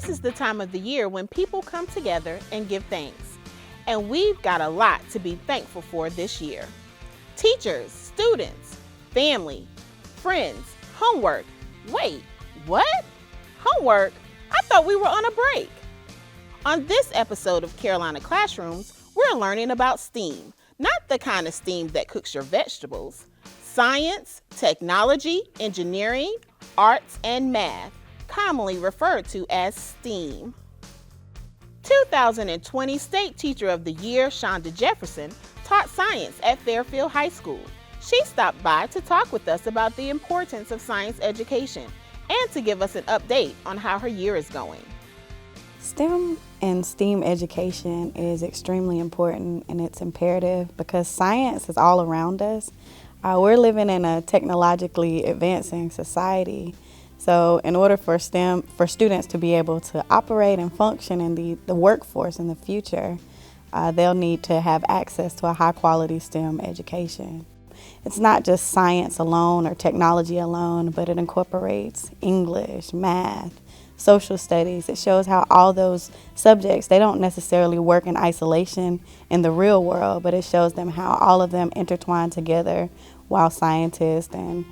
This is the time of the year when people come together and give thanks. And we've got a lot to be thankful for this year. Teachers, students, family, friends, homework. Wait, what? Homework? I thought we were on a break. On this episode of Carolina Classrooms, we're learning about STEAM, not the kind of steam that cooks your vegetables. Science, technology, engineering, arts, and math, commonly referred to as STEAM. 2020 State Teacher of the Year, Shonda Jefferson, taught science at Fairfield High School. She stopped by to talk with us about the importance of science education and to give us an update on how her year is going. STEM and STEAM education is extremely important, and it's imperative because science is all around us. We're living in a technologically advancing society. So in order for students to be able to operate and function in the workforce in the future, they'll need to have access to a high quality STEM education. It's not just science alone or technology alone, but it incorporates English, math, social studies. It shows how all those subjects, they don't necessarily work in isolation in the real world, but it shows them how all of them intertwine together while scientists and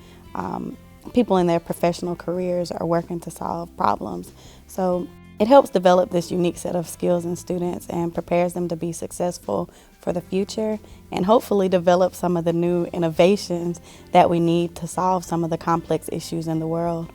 people in their professional careers are working to solve problems. So it helps develop this unique set of skills in students and prepares them to be successful for the future and hopefully develop some of the new innovations that we need to solve some of the complex issues in the world.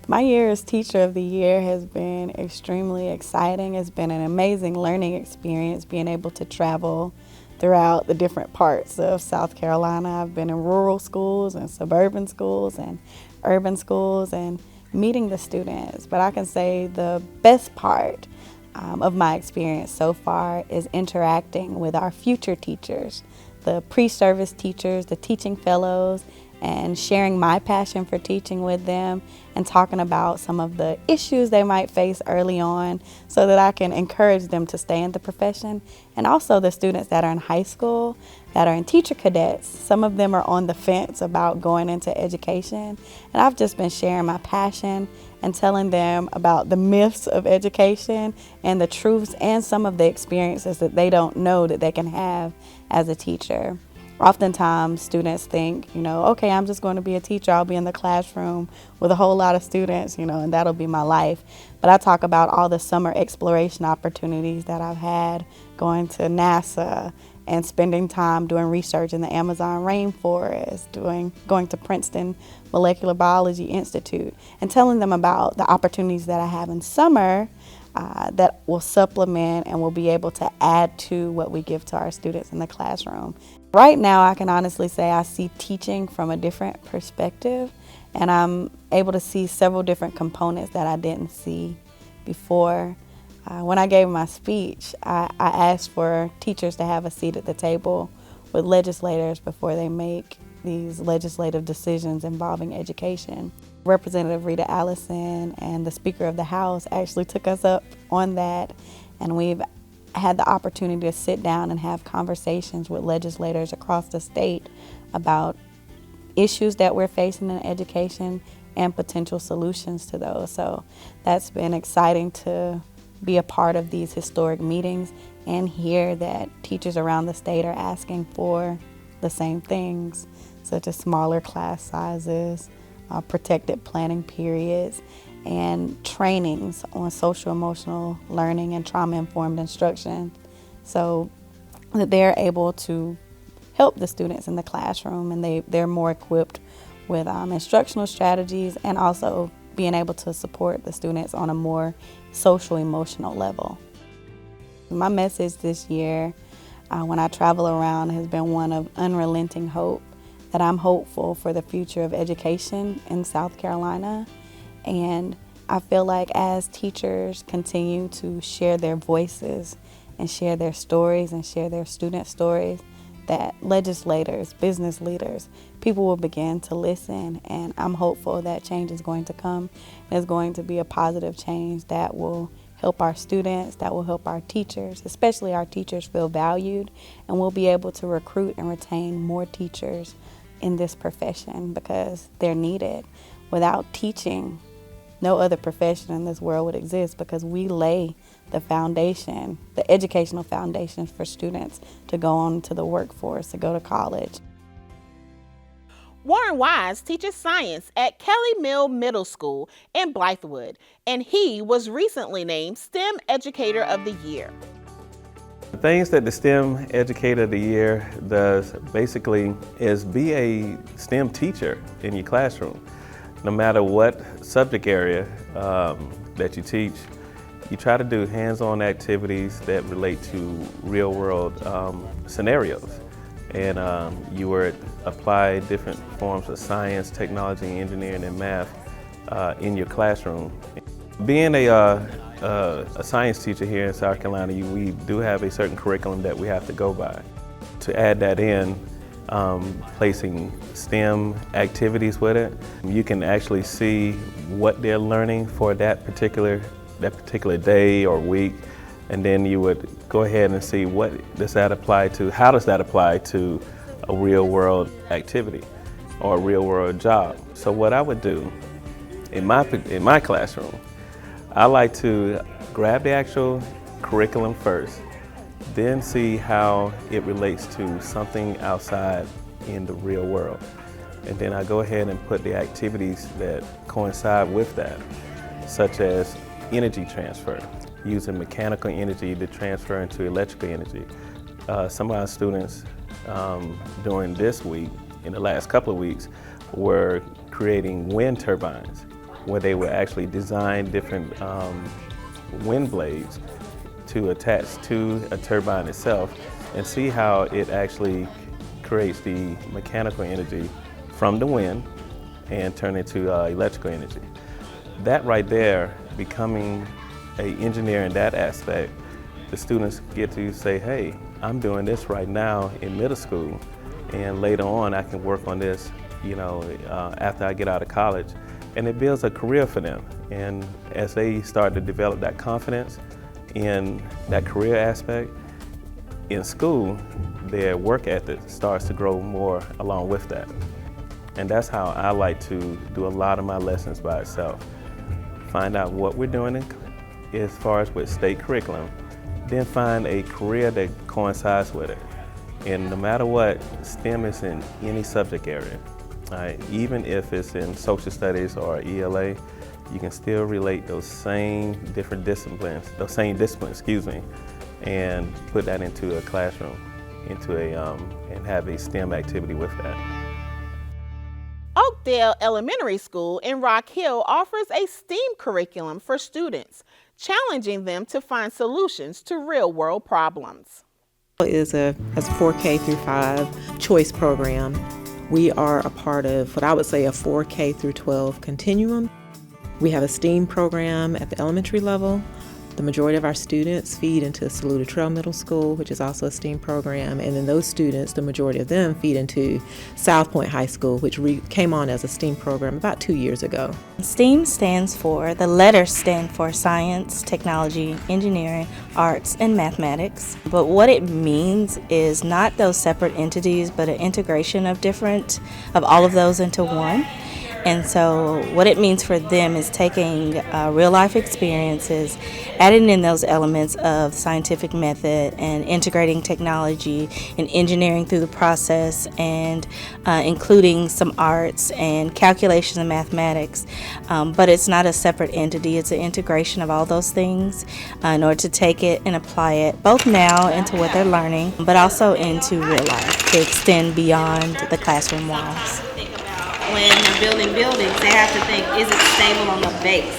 My year as Teacher of the Year has been extremely exciting. It's been an amazing learning experience being able to travel throughout the different parts of South Carolina. I've been in rural schools and suburban schools and urban schools and meeting the students. But I can say the best part of my experience so far is interacting with our future teachers, the pre-service teachers, the teaching fellows, and sharing my passion for teaching with them and talking about some of the issues they might face early on so that I can encourage them to stay in the profession. And also the students that are in high school, that are in teacher cadets, some of them are on the fence about going into education. And I've just been sharing my passion and telling them about the myths of education and the truths and some of the experiences that they don't know that they can have as a teacher. Oftentimes students think, okay, I'm just going to be a teacher. I'll be in the classroom with a whole lot of students, and that'll be my life. But I talk about all the summer exploration opportunities that I've had, going to NASA and spending time doing research in the Amazon rainforest, going to Princeton Molecular Biology Institute, and telling them about the opportunities that I have in summer that will supplement and will be able to add to what we give to our students in the classroom. Right now, I can honestly say I see teaching from a different perspective, and I'm able to see several different components that I didn't see before. When I gave my speech, I asked for teachers to have a seat at the table with legislators before they make these legislative decisions involving education. Representative Rita Allison and the Speaker of the House actually took us up on that, and we've had the opportunity to sit down and have conversations with legislators across the state about issues that we're facing in education and potential solutions to those. So that's been exciting to be a part of these historic meetings and hear that teachers around the state are asking for the same things, such as smaller class sizes, protected planning periods, and trainings on social emotional learning and trauma-informed instruction so that they're able to help the students in the classroom and they're more equipped with instructional strategies and also being able to support the students on a more social emotional level. My message this year when I travel around has been one of unrelenting hope, that I'm hopeful for the future of education in South Carolina. And I feel like as teachers continue to share their voices and share their stories and share their student stories, that legislators, business leaders, people will begin to listen. And I'm hopeful that change is going to come. There's going to be a positive change that will help our students, that will help our teachers, especially our teachers feel valued, and we'll be able to recruit and retain more teachers in this profession because they're needed. Without teaching, no other profession in this world would exist, because we lay the foundation, the educational foundation for students to go on to the workforce, to go to college. Warren Wise teaches science at Kelly Mill Middle School in Blythewood, and he was recently named STEM Educator of the Year. The things that the STEM Educator of the Year does basically is be a STEM teacher in your classroom. No matter what subject area that you teach, you try to do hands-on activities that relate to real-world scenarios. And you would apply different forms of science, technology, engineering, and math in your classroom. Being a science teacher here in South Carolina, we do have a certain curriculum that we have to go by. To add that in, placing STEM activities with it, you can actually see what they're learning for that particular day or week, and then you would go ahead and see what does that apply to, how does that apply to a real world activity or a real world job. So what I would do in my classroom, I like to grab the actual curriculum first, then see how it relates to something outside in the real world. And then I go ahead and put the activities that coincide with that, such as energy transfer, using mechanical energy to transfer into electrical energy. Some of our students during this week, in the last couple of weeks, were creating wind turbines, where they would actually design different wind blades to attach to a turbine itself and see how it actually creates the mechanical energy from the wind and turn it to electrical energy. That right there, becoming an engineer in that aspect, the students get to say, hey, I'm doing this right now in middle school, and later on I can work on this, after I get out of college. And it builds a career for them. And as they start to develop that confidence in that career aspect, in school, their work ethic starts to grow more along with that. And that's how I like to do a lot of my lessons by itself. Find out what we're doing as far as with state curriculum, then find a career that coincides with it. And no matter what, STEM is in any subject area. Even if it's in social studies or ELA, you can still relate those same disciplines, and put that into a classroom, and have a STEM activity with that. Oakdale Elementary School in Rock Hill offers a STEAM curriculum for students, challenging them to find solutions to real-world problems. It's a 4K through 5 choice program. We are a part of what I would say a 4K through 12 continuum. We have a STEAM program at the elementary level. The majority of our students feed into Saluda Trail Middle School, which is also a STEAM program, and then those students, the majority of them, feed into South Point High School, which came on as a STEAM program about 2 years ago. STEAM the letters stand for science, technology, engineering, arts, and mathematics. But what it means is not those separate entities, but an integration of all of those into one. And so what it means for them is taking real life experiences, adding in those elements of scientific method and integrating technology and engineering through the process, and including some arts and calculations and mathematics. But it's not a separate entity, it's an integration of all those things in order to take it and apply it both now into what they're learning, but also into real life to extend beyond the classroom walls. When they're building buildings, they have to think, is it stable on the base?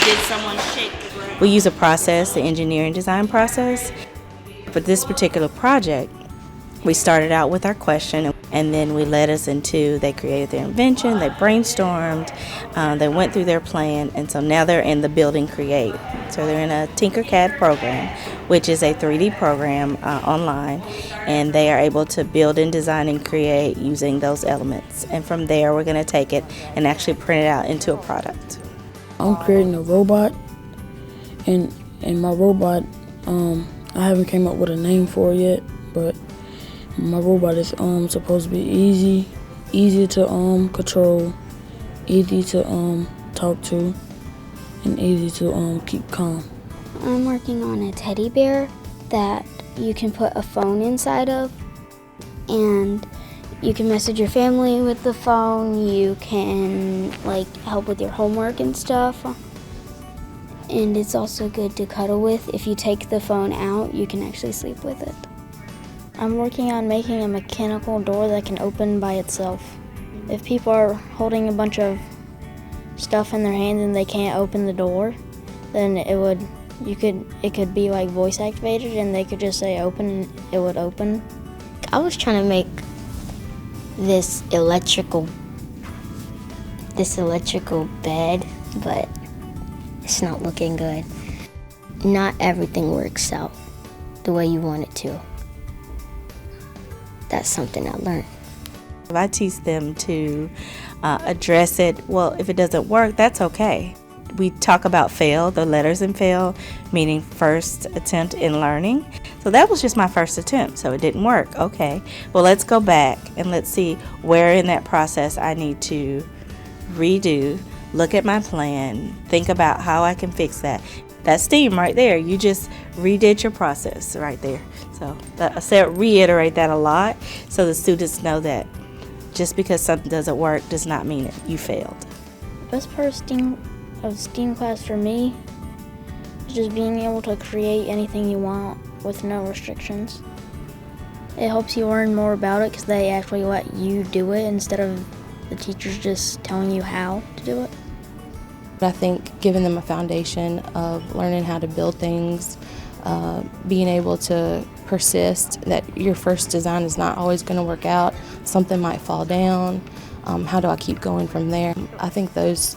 Did someone shake the ground? We use a process, the engineering design process. For this particular project, we started out with our question, and then we led us into, they created their invention, they brainstormed, they went through their plan, and so now they're in the Building Create. So they're in a Tinkercad program, which is a 3D program online, and they are able to build and design and create using those elements. And from there, we're going to take it and actually print it out into a product. I'm creating a robot, and my robot, I haven't came up with a name for it yet, but my robot is supposed to be easy to control, easy to talk to, and easy to keep calm. I'm working on a teddy bear that you can put a phone inside of, and you can message your family with the phone. You can help with your homework and stuff. And it's also good to cuddle with. If you take the phone out, you can actually sleep with it. I'm working on making a mechanical door that can open by itself. If people are holding a bunch of stuff in their hands and they can't open the door, then it could be like voice activated, and they could just say open and it would open. I was trying to make this electrical bed, but it's not looking good. Not everything works out the way you want it to. That's something I learned. I teach them to address it. Well, if it doesn't work, that's okay. We talk about fail, the letters in fail, meaning first attempt in learning. So that was just my first attempt, so it didn't work. Okay, well, let's go back and let's see where in that process I need to redo, look at my plan, think about how I can fix that. That's STEAM right there. You just redid your process right there. So I reiterate that a lot so the students know that just because something doesn't work does not mean you failed. The best part of STEAM class for me is just being able to create anything you want with no restrictions. It helps you learn more about it because they actually let you do it instead of the teachers just telling you how to do it. I think giving them a foundation of learning how to build things, being able to persist, that your first design is not always going to work out, something might fall down, how do I keep going from there? I think those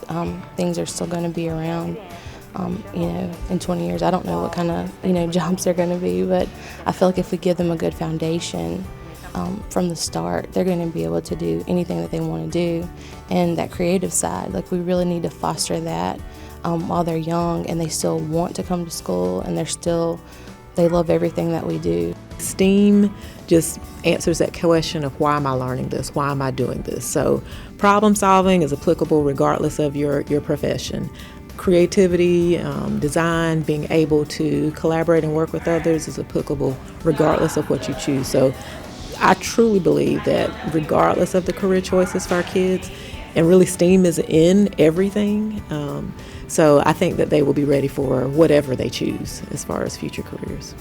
things are still going to be around, in 20 years. I don't know what kind of, jobs they're going to be, but I feel like if we give them a good foundation from the start, they're going to be able to do anything that they want to do. And that creative side, we really need to foster that while they're young and they still want to come to school and they love everything that we do. STEAM just answers that question of why am I learning this? Why am I doing this? So problem solving is applicable regardless of your profession. Creativity, design, being able to collaborate and work with others is applicable regardless of what you choose. So I truly believe that regardless of the career choices for our kids, and really STEAM is in everything, so I think that they will be ready for whatever they choose as far as future careers.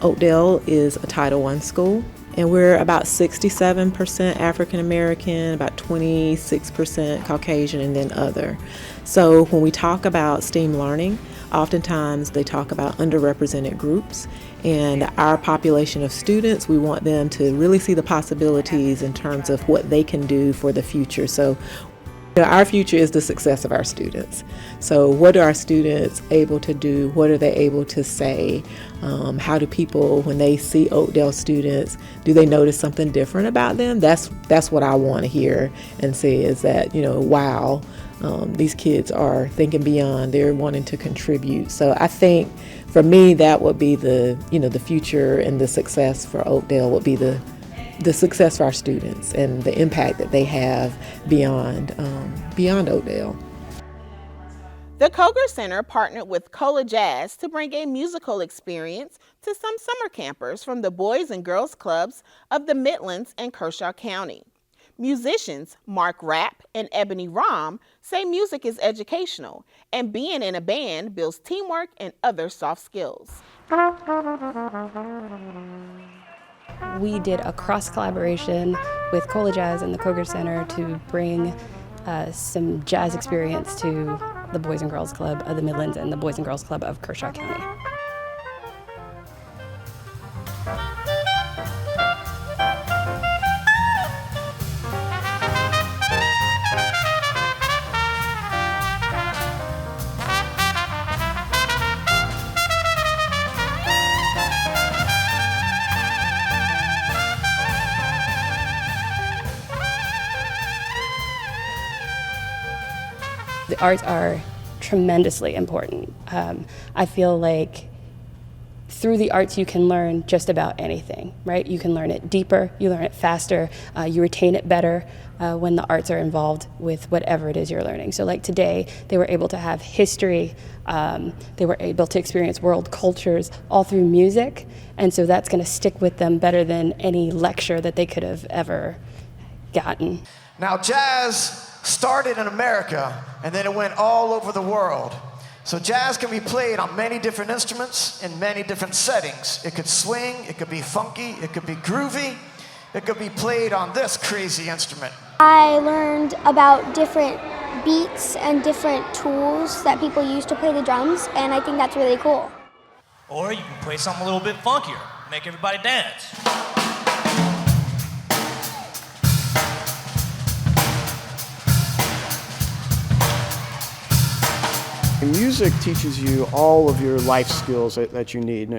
Oakdale is a Title I school, and we're about 67% African American, about 26% Caucasian, and then other. So when we talk about STEAM learning, oftentimes they talk about underrepresented groups, and our population of students, we want them to really see the possibilities in terms of what they can do for the future. So our future is the success of our students. So what are our students able to do? What are they able to say? How do people, when they see Oakdale students, do they notice something different about them? That's what I want to hear and say is that, wow, these kids are thinking beyond, they're wanting to contribute. So I think for me, that would be the future, and the success for Oakdale would be the success for our students and the impact that they have beyond Oakdale. The Koger Center partnered with Cola Jazz to bring a musical experience to some summer campers from the Boys and Girls Clubs of the Midlands and Kershaw County. Musicians Mark Rapp and Ebony Rom say music is educational, and being in a band builds teamwork and other soft skills. We did a cross-collaboration with Cola Jazz and the Koger Center to bring some jazz experience to the Boys and Girls Club of the Midlands and the Boys and Girls Club of Kershaw County. The arts are tremendously important. I feel like through the arts, you can learn just about anything, right? You can learn it deeper, you learn it faster, you retain it better when the arts are involved with whatever it is you're learning. So like today, they were able to have history, they were able to experience world cultures all through music, and so that's going to stick with them better than any lecture that they could have ever gotten. Now, jazz started in America, and then it went all over the world. So jazz can be played on many different instruments in many different settings. It could swing, it could be funky, it could be groovy, it could be played on this crazy instrument. I learned about different beats and different tools that people use to play the drums, and I think that's really cool. Or you can play something a little bit funkier, make everybody dance. Music teaches you all of your life skills that you need.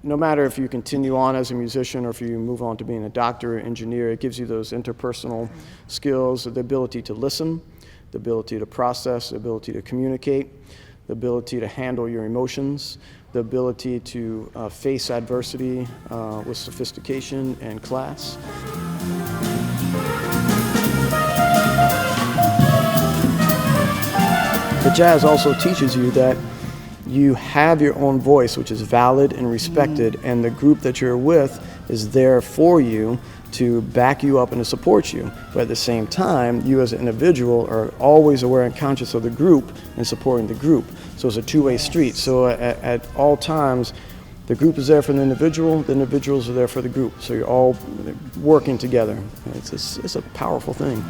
No matter if you continue on as a musician or if you move on to being a doctor or engineer, it gives you those interpersonal skills, the ability to listen, the ability to process, the ability to communicate, the ability to handle your emotions, the ability to face adversity with sophistication and class. But jazz also teaches you that you have your own voice, which is valid and respected, and the group that you're with is there for you to back you up and to support you. But at the same time, you as an individual are always aware and conscious of the group and supporting the group. So it's a two-way street. So at all times, the group is there for the individuals are there for the group. So you're all working together. It's a powerful thing.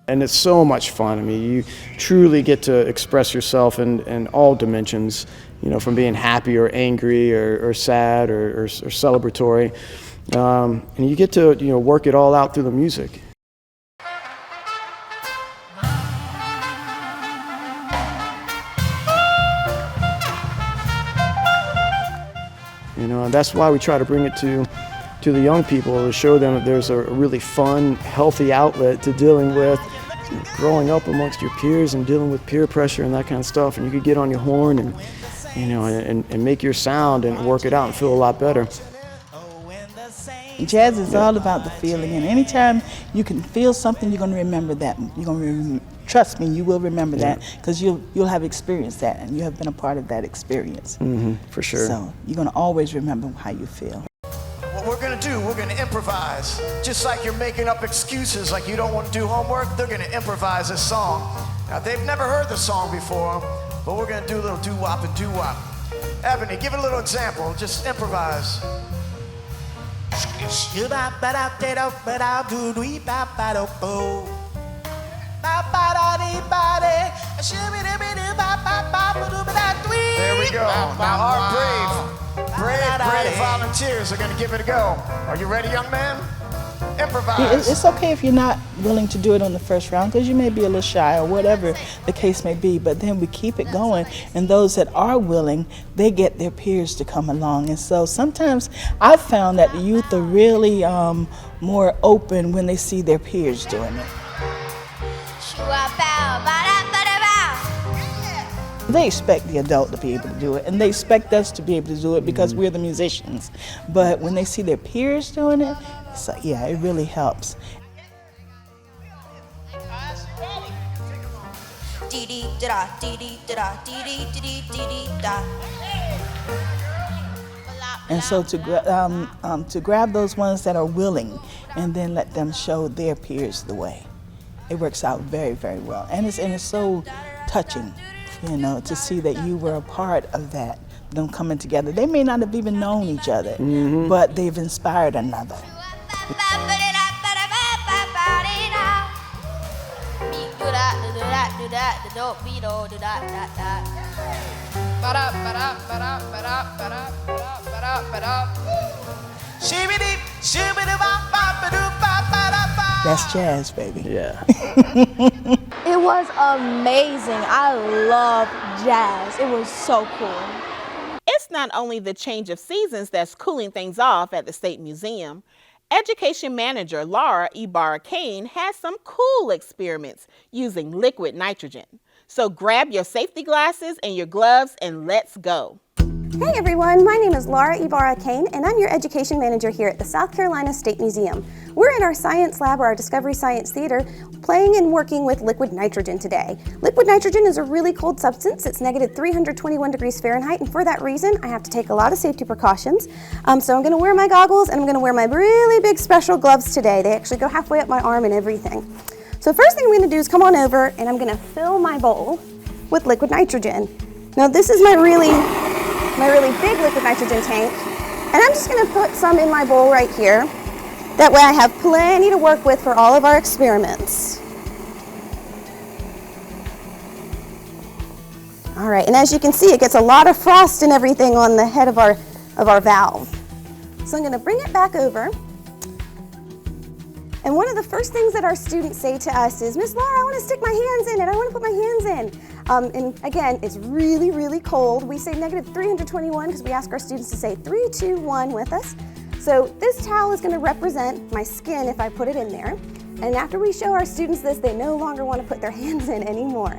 And it's so much fun. I mean, you truly get to express yourself in all dimensions, you know, from being happy or angry or sad or celebratory. And you get to, you know, work it all out through the music. You know, and that's why we try to bring it to the young people, to show them that there's a really fun, healthy outlet to dealing with growing up amongst your peers and dealing with peer pressure and that kind of stuff. And you could get on your horn and, you know, and make your sound and work it out and feel a lot better. Jazz is all about the feeling, and anytime you can feel something, you're going to remember that. You're going to trust me, you will remember that, because you'll have experienced that, and you have been a part of that experience. For sure. So you're going to always remember how you feel. What we're gonna do, we're gonna improvise. Just like you're making up excuses like you don't want to do homework, they're gonna improvise this song. Now, they've never heard the song before, but we're gonna do a little doo-wop and doo-wop. Ebony, give it a little example, just improvise. There we go. Now our brave volunteers are going to give it a go. Are you ready, young man? Improvise. It's okay if you're not willing to do it on the first round, because you may be a little shy or whatever the case may be, but then we keep it going, and those that are willing, they get their peers to come along. And so sometimes I've found that the youth are really more open when they see their peers doing it. They expect the adult to be able to do it, and they expect us to be able to do it because we're the musicians. But when they see their peers doing it, it's like, yeah, it really helps. And so to grab those ones that are willing and then let them show their peers the way, it works out very, very well. And it's so touching, you know, to see that you were a part of that, them coming together. They may not have even known each other, but they've inspired another. That's jazz, baby. Yeah. It was amazing. I love jazz. It was so cool. It's not only the change of seasons that's cooling things off at the State Museum. Education manager Laura Ibarra Kane has some cool experiments using liquid nitrogen. So grab your safety glasses and your gloves and let's go. Hey everyone, my name is Laura Ibarra Kane and I'm your education manager here at the South Carolina State Museum. We're in our science lab or our Discovery Science Theater playing and working with liquid nitrogen today. Liquid nitrogen is a really cold substance. It's negative 321 degrees Fahrenheit, and for that reason I have to take a lot of safety precautions. So I'm going to wear my goggles and I'm going to wear my really big special gloves today. They actually go halfway up my arm and everything. So first thing I'm going to do is come on over and I'm going to fill my bowl with liquid nitrogen. Now this is my really big liquid nitrogen tank, and I'm just going to put some in my bowl right here. That way I have plenty to work with for all of our experiments. All right, and as you can see, it gets a lot of frost and everything on the head of our valve. So I'm going to bring it back over. And one of the first things that our students say to us is, Miss Laura, I want to stick my hands in it. I want to put my hands in. And again, it's really, really cold. We say negative 321 because we ask our students to say 3, 2, 1 with us. So this towel is going to represent my skin if I put it in there. And after we show our students this, they no longer want to put their hands in anymore.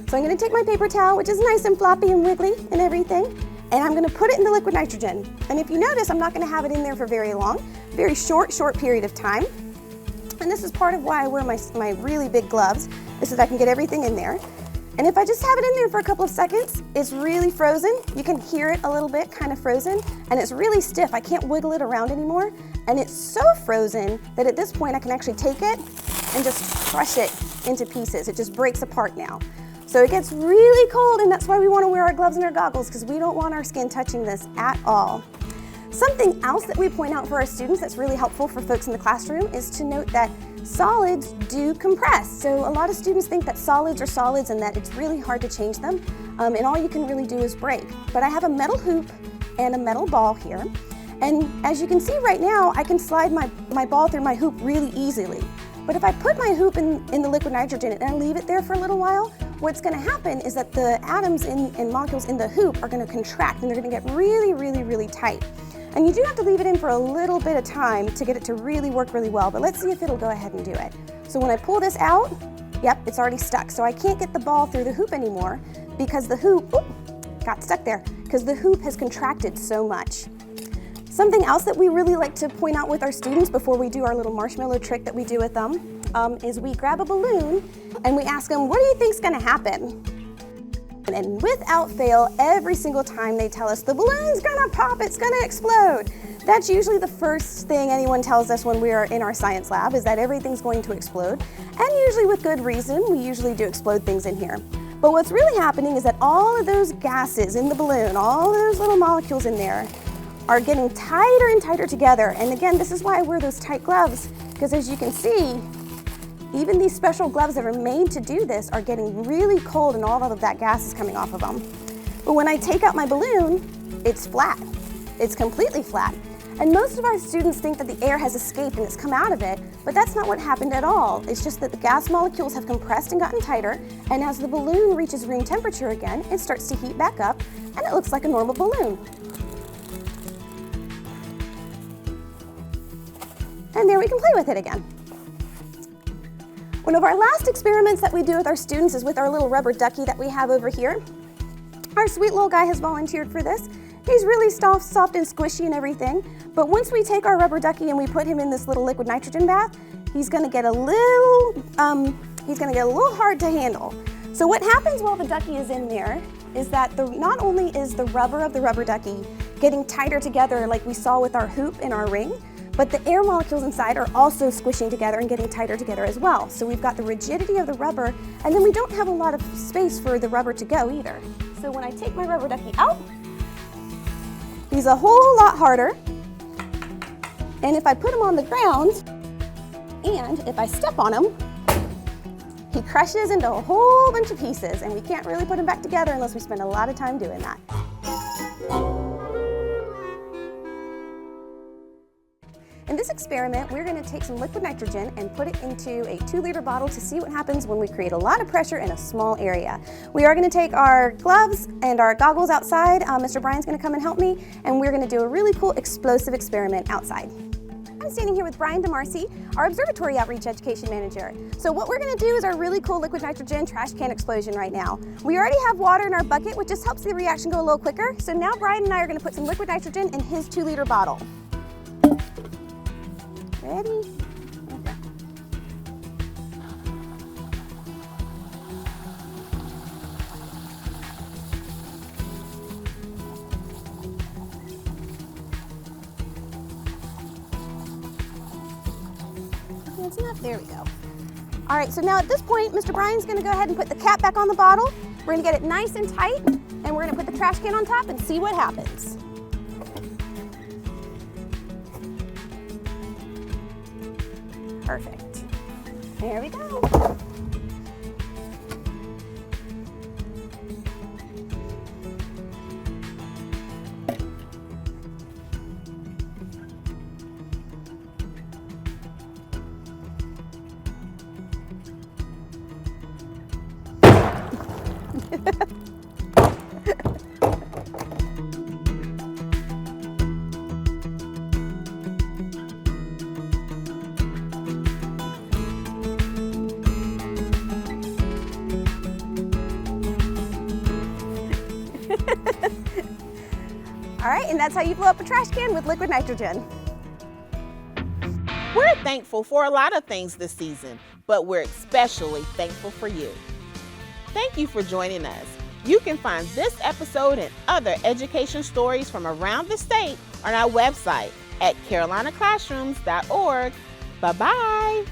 So I'm going to take my paper towel, which is nice and floppy and wiggly and everything, and I'm going to put it in the liquid nitrogen. And if you notice, I'm not going to have it in there for very long, very short period of time. And this is part of why I wear my really big gloves, is so that I can get everything in there. And if I just have it in there for a couple of seconds, it's really frozen. You can hear it a little bit, kind of frozen, and it's really stiff. I can't wiggle it around anymore. And it's so frozen that at this point I can actually take it and just crush it into pieces. It just breaks apart now. So it gets really cold, and that's why we want to wear our gloves and our goggles, because we don't want our skin touching this at all. Something else that we point out for our students that's really helpful for folks in the classroom is to note that solids do compress. So a lot of students think that solids are solids and that it's really hard to change them, and all you can really do is break. But I have a metal hoop and a metal ball here, and as you can see right now, I can slide my ball through my hoop really easily. But if I put my hoop in the liquid nitrogen and I leave it there for a little while, what's going to happen is that the atoms and molecules in the hoop are going to contract, and they're going to get really, really, really tight. And you do have to leave it in for a little bit of time to get it to really work really well, but let's see if it'll go ahead and do it. So when I pull this out, yep, it's already stuck. So I can't get the ball through the hoop anymore because the hoop, got stuck there, because the hoop has contracted so much. Something else that we really like to point out with our students before we do our little marshmallow trick that we do with them is we grab a balloon and we ask them, what do you think's gonna happen? And without fail, every single time they tell us, the balloon's gonna pop, it's gonna explode. That's usually the first thing anyone tells us when we are in our science lab, is that everything's going to explode. And usually with good reason, we usually do explode things in here. But what's really happening is that all of those gases in the balloon, all of those little molecules in there, are getting tighter and tighter together. And again, this is why I wear those tight gloves, because as you can see, even these special gloves that are made to do this are getting really cold, and all of that gas is coming off of them. But when I take out my balloon, it's flat. It's completely flat. And most of our students think that the air has escaped and it's come out of it, but that's not what happened at all. It's just that the gas molecules have compressed and gotten tighter, and as the balloon reaches room temperature again, it starts to heat back up, and it looks like a normal balloon. And there we can play with it again. One of our last experiments that we do with our students is with our little rubber ducky that we have over here. Our sweet little guy has volunteered for this. He's really soft and squishy and everything, but once we take our rubber ducky and we put him in this little liquid nitrogen bath, he's gonna get a little hard to handle. So what happens while the ducky is in there is that not only is the rubber of the rubber ducky getting tighter together like we saw with our hoop and our ring, but the air molecules inside are also squishing together and getting tighter together as well. So we've got the rigidity of the rubber, and then we don't have a lot of space for the rubber to go either. So when I take my rubber ducky out, he's a whole lot harder. And if I put him on the ground, and if I step on him, he crushes into a whole bunch of pieces, and we can't really put him back together unless we spend a lot of time doing that. In this experiment, we're going to take some liquid nitrogen and put it into a 2-liter bottle to see what happens when we create a lot of pressure in a small area. We are going to take our gloves and our goggles outside. Mr. Bryan's going to come and help me, and we're going to do a really cool explosive experiment outside. I'm standing here with Brian DeMarcy, our Observatory Outreach Education Manager. So what we're going to do is our really cool liquid nitrogen trash can explosion right now. We already have water in our bucket, which just helps the reaction go a little quicker. So now Brian and I are going to put some liquid nitrogen in his 2-liter bottle. Ready? There we go. All right, so now at this point, Mr. Brian's gonna go ahead and put the cap back on the bottle. We're gonna get it nice and tight, and we're gonna put the trash can on top and see what happens. Perfect. There we go. All right, and that's how you blow up a trash can with liquid nitrogen. We're thankful for a lot of things this season, but we're especially thankful for you. Thank you for joining us. You can find this episode and other education stories from around the state on our website at carolinaclassrooms.org. Bye-bye.